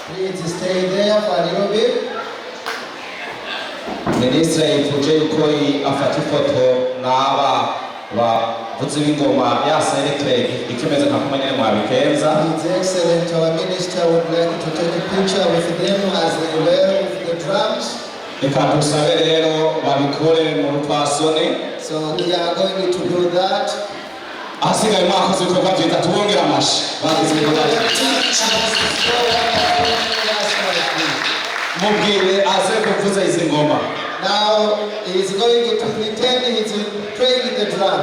Please stay there for a little bit. Ministre yifuje yuko afata ifoto n'aba bavuzi b'ingoma ya Selectrek ikimeze nka kumenya mwabikenza. His Excellency our Minister would like to take a picture with them as they wear with the drums. Reka dusabe rero babikore mu rupfasoni. So we are going to do that. Asigaye mwakoze ibikorwa byiza tubongera amashi. Mubwire aze kuvuza izi ngoma. Now he is going to pretend he is playing the drum.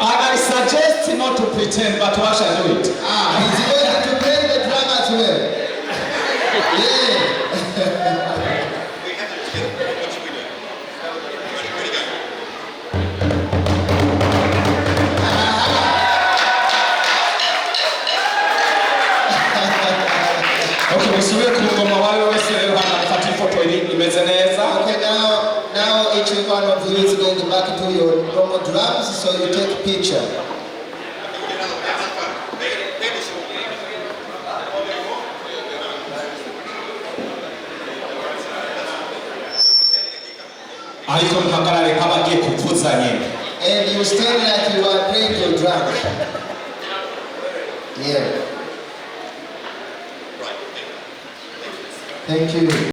I suggest not to pretend, but what shall do it? He's going to play the drum as well. Yeah. Okay, musubire ku ngoma wawe wese rero hano afata ifoto imeze neza. Okay, now each one of you is going back to your normal drums, so you take a picture. Ariko mpagarare nk'abagiye kuvuza nyine. And you stand like you are playing your drum. Yeah. Thank you.